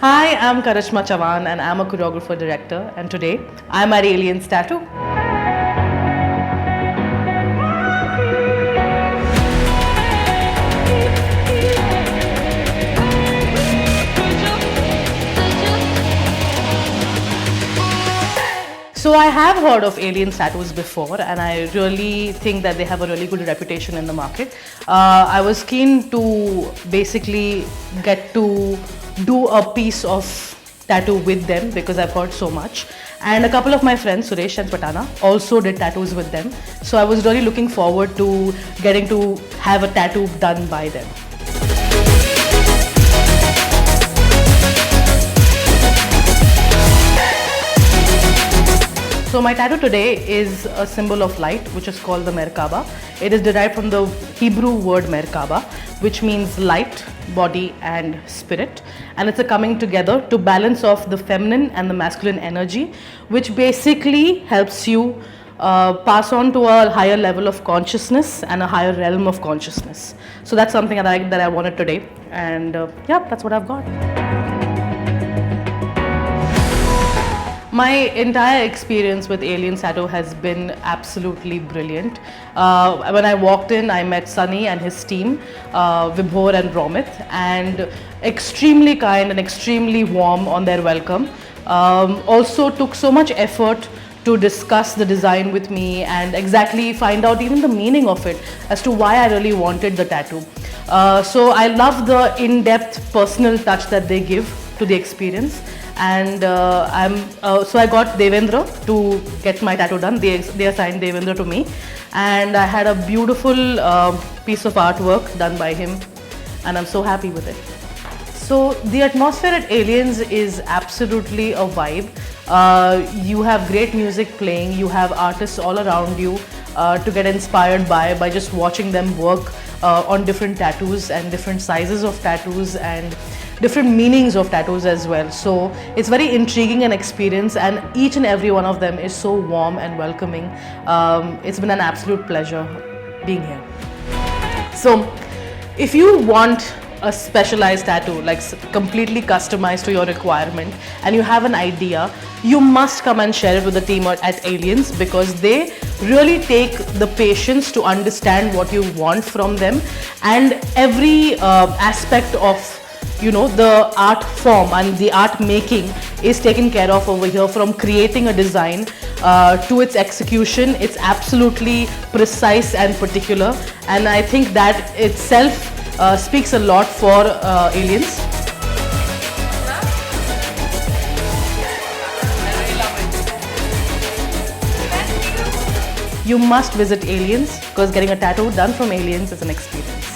Hi, I'm Karishma Chavan and I'm a choreographer director, and today I'm at Aliens Tattoo. So I have heard of Aliens Tattoos before, and I really think that they have a really good reputation in the market. I was keen to basically get to do a piece of tattoo with them because I've heard so much. And a couple of my friends, Suresh and Patana, also did tattoos with them. So I was really looking forward to getting to have a tattoo done by them. So my tattoo today is a symbol of light, which is called the Merkaba. It is derived from the Hebrew word Merkaba, which means light, body and spirit. And it's a coming together to balance off the feminine and the masculine energy, which basically helps you pass on to a higher level of consciousness and a higher realm of consciousness. So that's something that I wanted today. And yeah, that's what I've got. My entire experience with Aliens Tattoo has been absolutely brilliant. When I walked in, I met Sunny and his team, Vibhor and Romit, and extremely kind and extremely warm on their welcome. Also took so much effort to discuss the design with me and exactly find out even the meaning of it as to why I really wanted the tattoo. So I love the in-depth personal touch that they give to the experience. And so I got Devendra to get my tattoo done. They assigned Devendra to me, and I had a beautiful piece of artwork done by him, and I'm so happy with it. So the atmosphere at Aliens is absolutely a vibe. You have great music playing, you have artists all around you to get inspired by just watching them work on different tattoos and different sizes of tattoos and different meanings of tattoos as well. So it's very intriguing an experience, and each and every one of them is so warm and welcoming. It's been an absolute pleasure being here. So if you want a specialized tattoo, like completely customized to your requirement, and you have an idea, you must come and share it with the team at Aliens, because they really take the patience to understand what you want from them, and every aspect of the art form and the art making is taken care of over here, from creating a design to its execution. It's absolutely precise and particular, and I think that itself speaks a lot for Aliens. You must visit Aliens, because getting a tattoo done from Aliens is an experience.